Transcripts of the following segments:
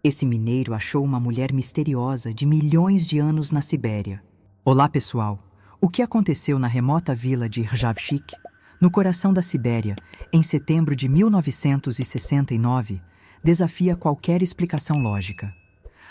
Esse mineiro achou uma mulher misteriosa de milhões de anos na Sibéria. Olá, pessoal! O que aconteceu na remota vila de Rjavchik, no coração da Sibéria, em setembro de 1969, desafia qualquer explicação lógica.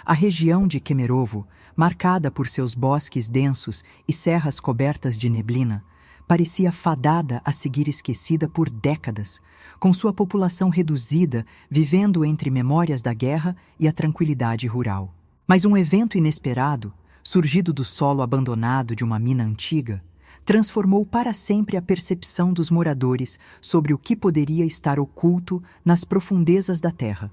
A região de Kemerovo, marcada por seus bosques densos e serras cobertas de neblina, parecia fadada a seguir esquecida por décadas, com sua população reduzida, vivendo entre memórias da guerra e a tranquilidade rural. Mas um evento inesperado, surgido do solo abandonado de uma mina antiga, transformou para sempre a percepção dos moradores sobre o que poderia estar oculto nas profundezas da terra.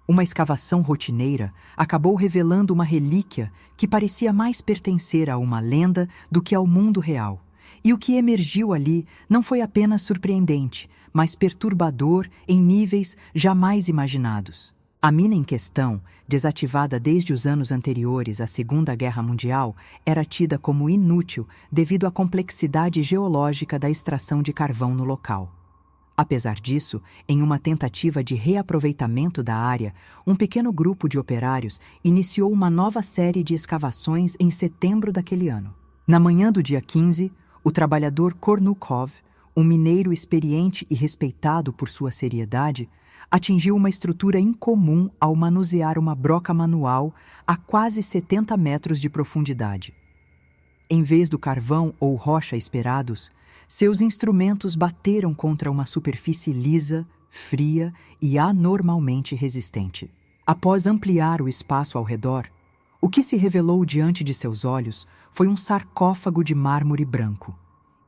Uma escavação rotineira acabou revelando uma relíquia que parecia mais pertencer a uma lenda do que ao mundo real. E o que emergiu ali não foi apenas surpreendente, mas perturbador em níveis jamais imaginados. A mina em questão, desativada desde os anos anteriores à Segunda Guerra Mundial, era tida como inútil devido à complexidade geológica da extração de carvão no local. Apesar disso, em uma tentativa de reaproveitamento da área, um pequeno grupo de operários iniciou uma nova série de escavações em setembro daquele ano. Na manhã do dia 15, o trabalhador Kornukov, um mineiro experiente e respeitado por sua seriedade, atingiu uma estrutura incomum ao manusear uma broca manual a quase 70 metros de profundidade. Em vez do carvão ou rocha esperados, seus instrumentos bateram contra uma superfície lisa, fria e anormalmente resistente. Após ampliar o espaço ao redor, o que se revelou diante de seus olhos foi um sarcófago de mármore branco,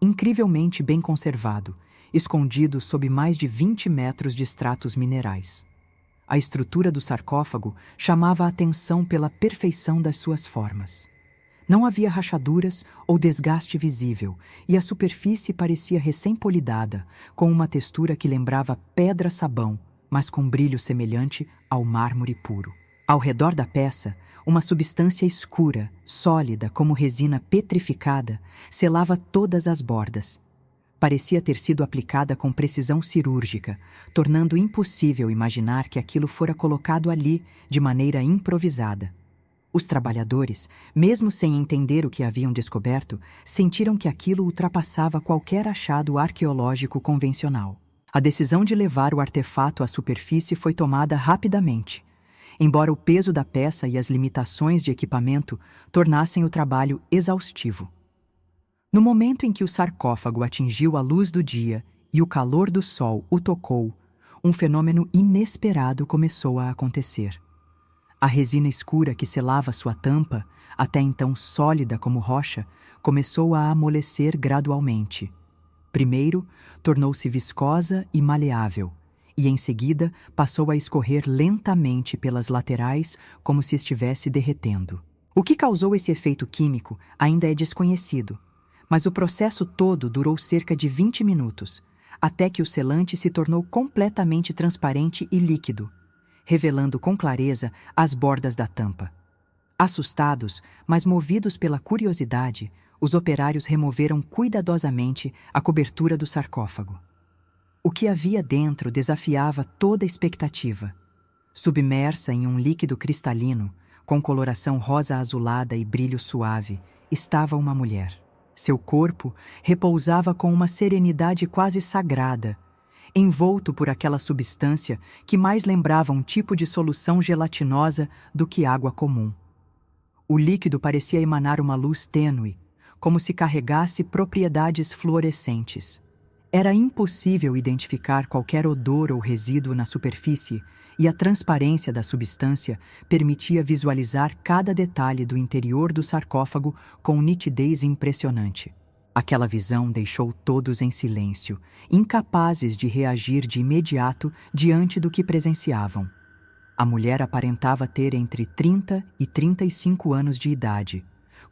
incrivelmente bem conservado, escondido sob mais de 20 metros de extratos minerais. A estrutura do sarcófago chamava a atenção pela perfeição das suas formas. Não havia rachaduras ou desgaste visível, e a superfície parecia recém-polidada, com uma textura que lembrava pedra-sabão, mas com brilho semelhante ao mármore puro. Ao redor da peça, uma substância escura, sólida como resina petrificada, selava todas as bordas. Parecia ter sido aplicada com precisão cirúrgica, tornando impossível imaginar que aquilo fora colocado ali de maneira improvisada. Os trabalhadores, mesmo sem entender o que haviam descoberto, sentiram que aquilo ultrapassava qualquer achado arqueológico convencional. A decisão de levar o artefato à superfície foi tomada rapidamente, embora o peso da peça e as limitações de equipamento tornassem o trabalho exaustivo. No momento em que o sarcófago atingiu a luz do dia e o calor do sol o tocou, um fenômeno inesperado começou a acontecer. A resina escura que selava sua tampa, até então sólida como rocha, começou a amolecer gradualmente. Primeiro, tornou-se viscosa e maleável, e em seguida passou a escorrer lentamente pelas laterais como se estivesse derretendo. O que causou esse efeito químico ainda é desconhecido, mas o processo todo durou cerca de 20 minutos, até que o selante se tornou completamente transparente e líquido, revelando com clareza as bordas da tampa. Assustados, mas movidos pela curiosidade, os operários removeram cuidadosamente a cobertura do sarcófago. O que havia dentro desafiava toda expectativa. Submersa em um líquido cristalino, com coloração rosa-azulada e brilho suave, estava uma mulher. Seu corpo repousava com uma serenidade quase sagrada, envolto por aquela substância que mais lembrava um tipo de solução gelatinosa do que água comum. O líquido parecia emanar uma luz tênue, como se carregasse propriedades fluorescentes. Era impossível identificar qualquer odor ou resíduo na superfície, e a transparência da substância permitia visualizar cada detalhe do interior do sarcófago com nitidez impressionante. Aquela visão deixou todos em silêncio, incapazes de reagir de imediato diante do que presenciavam. A mulher aparentava ter entre 30 e 35 anos de idade,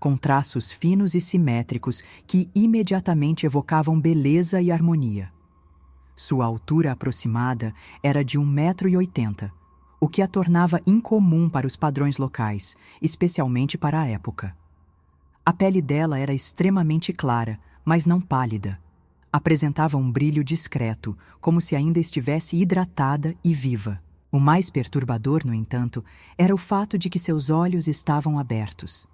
com traços finos e simétricos que imediatamente evocavam beleza e harmonia. Sua altura aproximada era de 1,80 m, o que a tornava incomum para os padrões locais, especialmente para a época. A pele dela era extremamente clara, mas não pálida. Apresentava um brilho discreto, como se ainda estivesse hidratada e viva. O mais perturbador, no entanto, era o fato de que seus olhos estavam abertos.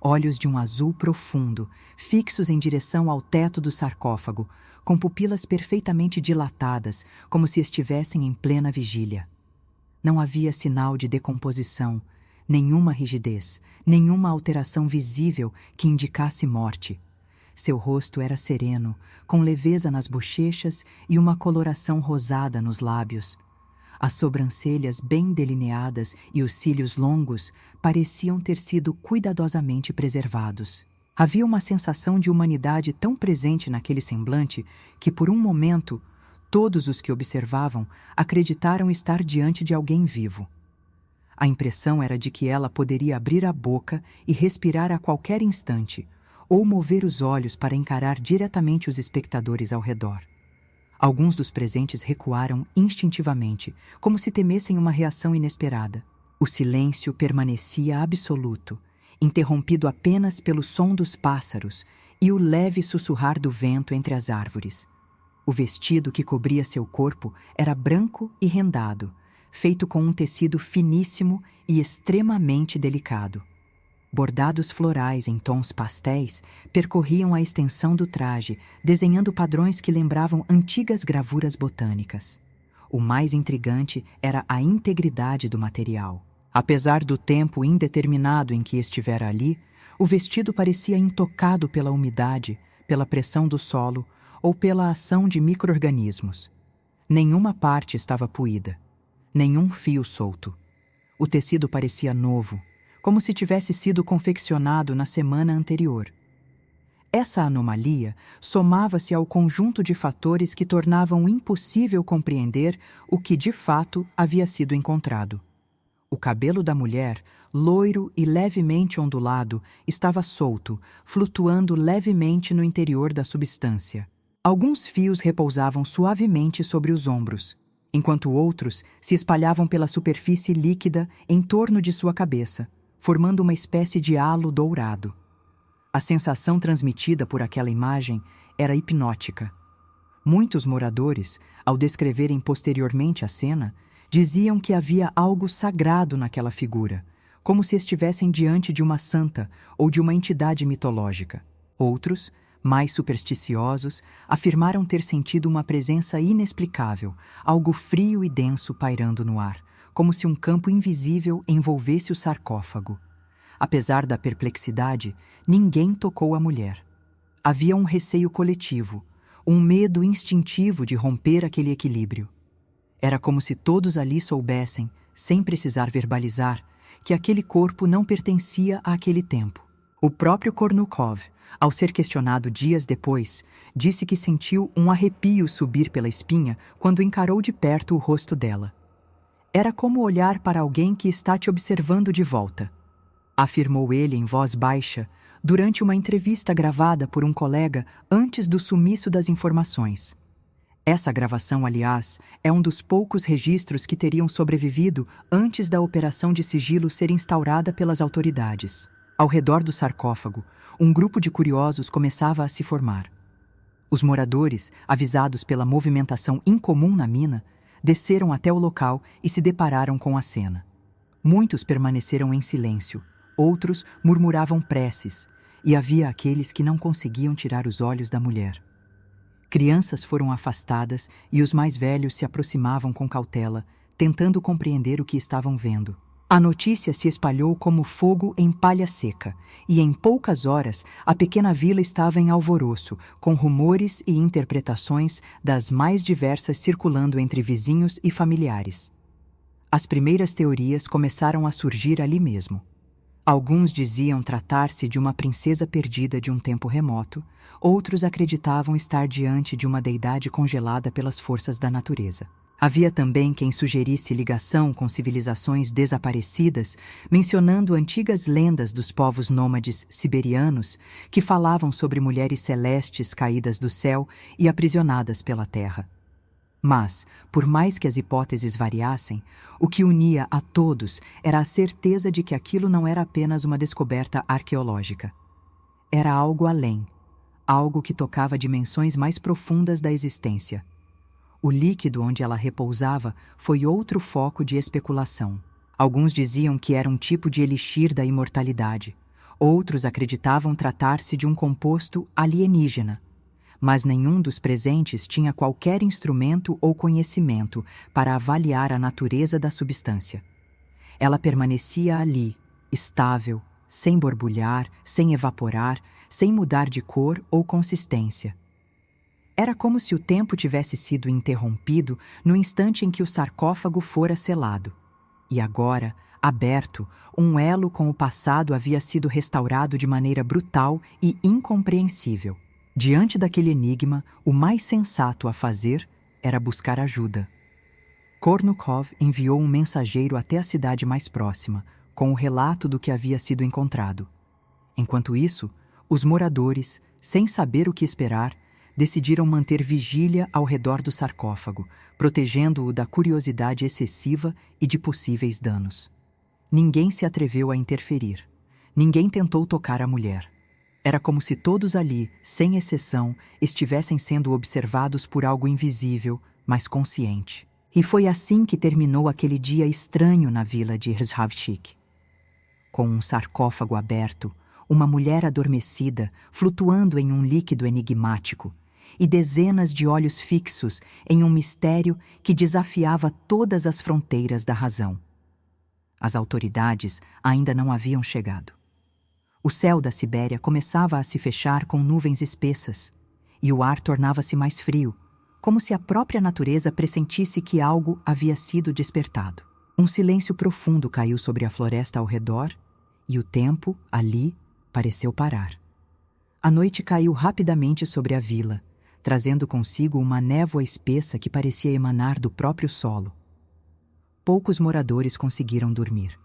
Olhos de um azul profundo, fixos em direção ao teto do sarcófago, com pupilas perfeitamente dilatadas, como se estivessem em plena vigília. Não havia sinal de decomposição, nenhuma rigidez, nenhuma alteração visível que indicasse morte. Seu rosto era sereno, com leveza nas bochechas e uma coloração rosada nos lábios. As sobrancelhas bem delineadas e os cílios longos pareciam ter sido cuidadosamente preservados. Havia uma sensação de humanidade tão presente naquele semblante que, por um momento, todos os que observavam acreditaram estar diante de alguém vivo. A impressão era de que ela poderia abrir a boca e respirar a qualquer instante, ou mover os olhos para encarar diretamente os espectadores ao redor. Alguns dos presentes recuaram instintivamente, como se temessem uma reação inesperada. O silêncio permanecia absoluto, interrompido apenas pelo som dos pássaros e o leve sussurrar do vento entre as árvores. O vestido que cobria seu corpo era branco e rendado, feito com um tecido finíssimo e extremamente delicado. Bordados florais em tons pastéis percorriam a extensão do traje, desenhando padrões que lembravam antigas gravuras botânicas. O mais intrigante era a integridade do material. Apesar do tempo indeterminado em que estivera ali, o vestido parecia intocado pela umidade, pela pressão do solo ou pela ação de micro-organismos. Nenhuma parte estava puída, nenhum fio solto. O tecido parecia novo, como se tivesse sido confeccionado na semana anterior. Essa anomalia somava-se ao conjunto de fatores que tornavam impossível compreender o que de fato havia sido encontrado. O cabelo da mulher, loiro e levemente ondulado, estava solto, flutuando levemente no interior da substância. Alguns fios repousavam suavemente sobre os ombros, enquanto outros se espalhavam pela superfície líquida em torno de sua cabeça, formando uma espécie de halo dourado. A sensação transmitida por aquela imagem era hipnótica. Muitos moradores, ao descreverem posteriormente a cena, diziam que havia algo sagrado naquela figura, como se estivessem diante de uma santa ou de uma entidade mitológica. Outros, mais supersticiosos, afirmaram ter sentido uma presença inexplicável, algo frio e denso pairando no ar, como se um campo invisível envolvesse o sarcófago. Apesar da perplexidade, ninguém tocou a mulher. Havia um receio coletivo, um medo instintivo de romper aquele equilíbrio. Era como se todos ali soubessem, sem precisar verbalizar, que aquele corpo não pertencia àquele tempo. O próprio Kornukov, ao ser questionado dias depois, disse que sentiu um arrepio subir pela espinha quando encarou de perto o rosto dela. Era como olhar para alguém que está te observando de volta, afirmou ele em voz baixa durante uma entrevista gravada por um colega antes do sumiço das informações. Essa gravação, aliás, é um dos poucos registros que teriam sobrevivido antes da operação de sigilo ser instaurada pelas autoridades. Ao redor do sarcófago, um grupo de curiosos começava a se formar. Os moradores, avisados pela movimentação incomum na mina, desceram até o local e se depararam com a cena. Muitos permaneceram em silêncio, outros murmuravam preces, e havia aqueles que não conseguiam tirar os olhos da mulher. Crianças foram afastadas e os mais velhos se aproximavam com cautela, tentando compreender o que estavam vendo. A notícia se espalhou como fogo em palha seca, e em poucas horas a pequena vila estava em alvoroço, com rumores e interpretações das mais diversas circulando entre vizinhos e familiares. As primeiras teorias começaram a surgir ali mesmo. Alguns diziam tratar-se de uma princesa perdida de um tempo remoto, outros acreditavam estar diante de uma deidade congelada pelas forças da natureza. Havia também quem sugerisse ligação com civilizações desaparecidas, mencionando antigas lendas dos povos nômades siberianos que falavam sobre mulheres celestes caídas do céu e aprisionadas pela terra. Mas, por mais que as hipóteses variassem, o que unia a todos era a certeza de que aquilo não era apenas uma descoberta arqueológica. Era algo além, algo que tocava dimensões mais profundas da existência. O líquido onde ela repousava foi outro foco de especulação. Alguns diziam que era um tipo de elixir da imortalidade. Outros acreditavam tratar-se de um composto alienígena. Mas nenhum dos presentes tinha qualquer instrumento ou conhecimento para avaliar a natureza da substância. Ela permanecia ali, estável, sem borbulhar, sem evaporar, sem mudar de cor ou consistência. Era como se o tempo tivesse sido interrompido no instante em que o sarcófago fora selado. E agora, aberto, um elo com o passado havia sido restaurado de maneira brutal e incompreensível. Diante daquele enigma, o mais sensato a fazer era buscar ajuda. Kornukov enviou um mensageiro até a cidade mais próxima, com o relato do que havia sido encontrado. Enquanto isso, os moradores, sem saber o que esperar, decidiram manter vigília ao redor do sarcófago, protegendo-o da curiosidade excessiva e de possíveis danos. Ninguém se atreveu a interferir. Ninguém tentou tocar a mulher. Era como se todos ali, sem exceção, estivessem sendo observados por algo invisível, mas consciente. E foi assim que terminou aquele dia estranho na vila de Rzhavchik. Com um sarcófago aberto, uma mulher adormecida, flutuando em um líquido enigmático, e dezenas de olhos fixos em um mistério que desafiava todas as fronteiras da razão. As autoridades ainda não haviam chegado. O céu da Sibéria começava a se fechar com nuvens espessas, e o ar tornava-se mais frio, como se a própria natureza pressentisse que algo havia sido despertado. Um silêncio profundo caiu sobre a floresta ao redor, e o tempo, ali, pareceu parar. A noite caiu rapidamente sobre a vila, trazendo consigo uma névoa espessa que parecia emanar do próprio solo. Poucos moradores conseguiram dormir.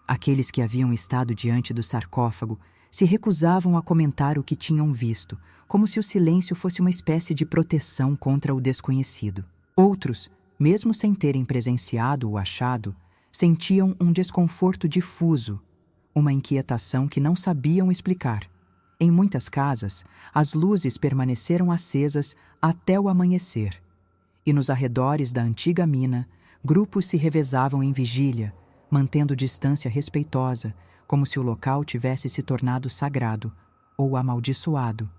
Aqueles que haviam estado diante do sarcófago se recusavam a comentar o que tinham visto, como se o silêncio fosse uma espécie de proteção contra o desconhecido. Outros, mesmo sem terem presenciado o achado, sentiam um desconforto difuso, uma inquietação que não sabiam explicar. Em muitas casas, as luzes permaneceram acesas até o amanhecer, e nos arredores da antiga mina, grupos se revezavam em vigília, mantendo distância respeitosa, como se o local tivesse se tornado sagrado ou amaldiçoado.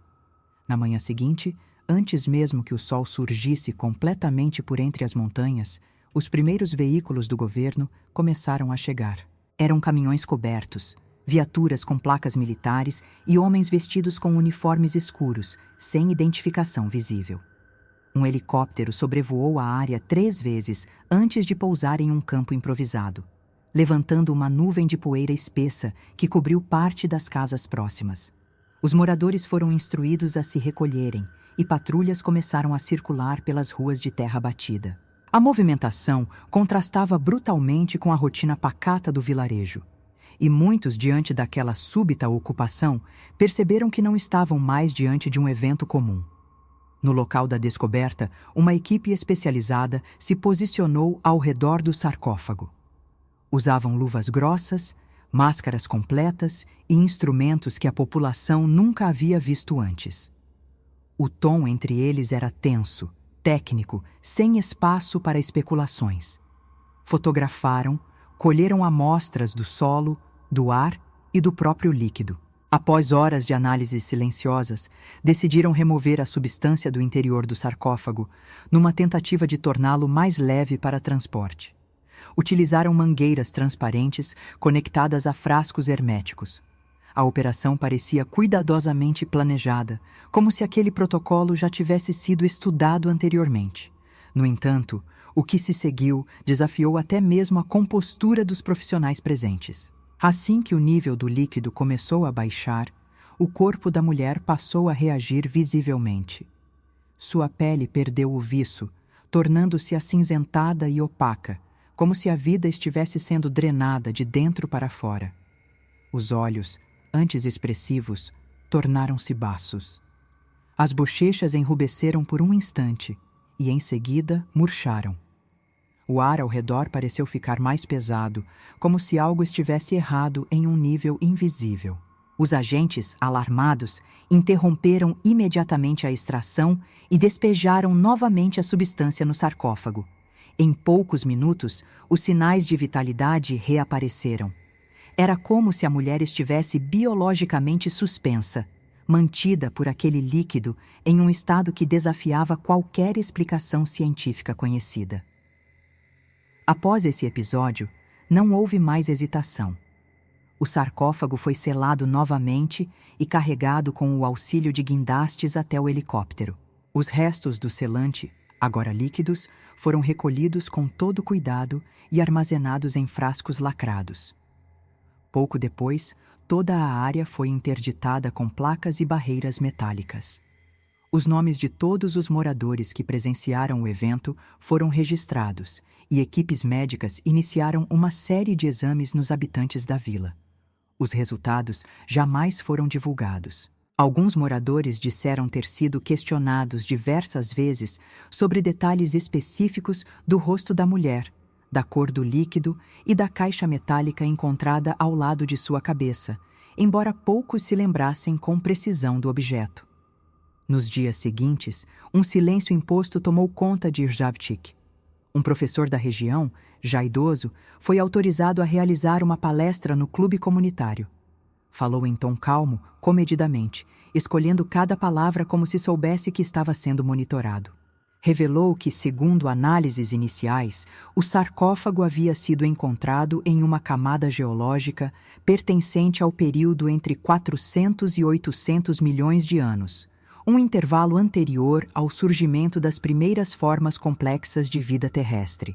Na manhã seguinte, antes mesmo que o sol surgisse completamente por entre as montanhas, os primeiros veículos do governo começaram a chegar. Eram caminhões cobertos, viaturas com placas militares e homens vestidos com uniformes escuros, sem identificação visível. Um helicóptero sobrevoou a área 3 vezes antes de pousar em um campo improvisado, levantando uma nuvem de poeira espessa que cobriu parte das casas próximas. Os moradores foram instruídos a se recolherem e patrulhas começaram a circular pelas ruas de terra batida. A movimentação contrastava brutalmente com a rotina pacata do vilarejo, e muitos, diante daquela súbita ocupação, perceberam que não estavam mais diante de um evento comum. No local da descoberta, uma equipe especializada se posicionou ao redor do sarcófago. Usavam luvas grossas, máscaras completas e instrumentos que a população nunca havia visto antes. O tom entre eles era tenso, técnico, sem espaço para especulações. Fotografaram, colheram amostras do solo, do ar e do próprio líquido. Após horas de análises silenciosas, decidiram remover a substância do interior do sarcófago, numa tentativa de torná-lo mais leve para transporte. Utilizaram mangueiras transparentes conectadas a frascos herméticos. A operação parecia cuidadosamente planejada, como se aquele protocolo já tivesse sido estudado anteriormente. No entanto, o que se seguiu desafiou até mesmo a compostura dos profissionais presentes. Assim que o nível do líquido começou a baixar, o corpo da mulher passou a reagir visivelmente. Sua pele perdeu o viço, tornando-se acinzentada e opaca, como se a vida estivesse sendo drenada de dentro para fora. Os olhos, antes expressivos, tornaram-se baços. As bochechas enrubesceram por um instante e, em seguida, murcharam. O ar ao redor pareceu ficar mais pesado, como se algo estivesse errado em um nível invisível. Os agentes, alarmados, interromperam imediatamente a extração e despejaram novamente a substância no sarcófago. Em poucos minutos, os sinais de vitalidade reapareceram. Era como se a mulher estivesse biologicamente suspensa, mantida por aquele líquido em um estado que desafiava qualquer explicação científica conhecida. Após esse episódio, não houve mais hesitação. O sarcófago foi selado novamente e carregado com o auxílio de guindastes até o helicóptero. Os restos do selante, agora líquidos, foram recolhidos com todo cuidado e armazenados em frascos lacrados. Pouco depois, toda a área foi interditada com placas e barreiras metálicas. Os nomes de todos os moradores que presenciaram o evento foram registrados e equipes médicas iniciaram uma série de exames nos habitantes da vila. Os resultados jamais foram divulgados. Alguns moradores disseram ter sido questionados diversas vezes sobre detalhes específicos do rosto da mulher, da cor do líquido e da caixa metálica encontrada ao lado de sua cabeça, embora poucos se lembrassem com precisão do objeto. Nos dias seguintes, um silêncio imposto tomou conta de Rjavčík. Um professor da região, já idoso, foi autorizado a realizar uma palestra no clube comunitário. Falou em tom calmo, comedidamente, escolhendo cada palavra como se soubesse que estava sendo monitorado. Revelou que, segundo análises iniciais, o sarcófago havia sido encontrado em uma camada geológica pertencente ao período entre 400 e 800 milhões de anos, um intervalo anterior ao surgimento das primeiras formas complexas de vida terrestre.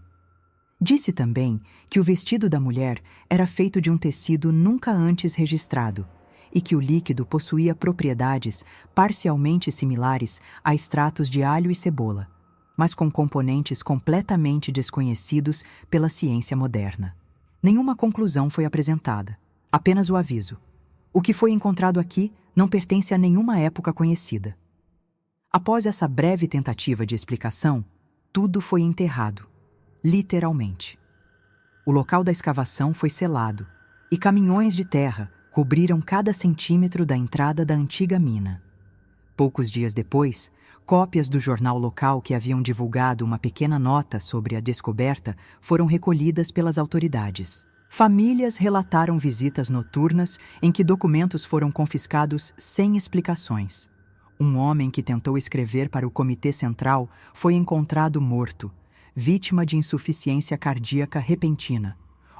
Disse também que o vestido da mulher era feito de um tecido nunca antes registrado e que o líquido possuía propriedades parcialmente similares a extratos de alho e cebola, mas com componentes completamente desconhecidos pela ciência moderna. Nenhuma conclusão foi apresentada, apenas o aviso. O que foi encontrado aqui não pertence a nenhuma época conhecida. Após essa breve tentativa de explicação, tudo foi enterrado, literalmente. O local da escavação foi selado e caminhões de terra cobriram cada centímetro da entrada da antiga mina. Poucos dias depois, cópias do jornal local que haviam divulgado uma pequena nota sobre a descoberta foram recolhidas pelas autoridades. Famílias relataram visitas noturnas em que documentos foram confiscados sem explicações. Um homem que tentou escrever para o Comitê Central foi encontrado morto, vítima de insuficiência cardíaca repentina.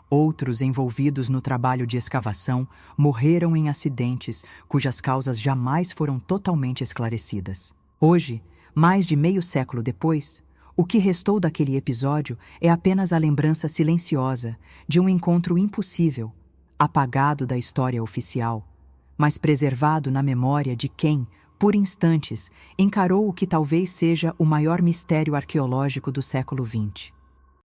Outros envolvidos no trabalho de escavação morreram em acidentes cujas causas jamais foram totalmente esclarecidas. Hoje, mais de meio século depois, o que restou daquele episódio é apenas a lembrança silenciosa de um encontro impossível, apagado da história oficial, mas preservado na memória de quem, por instantes, encarou o que talvez seja o maior mistério arqueológico do século XX.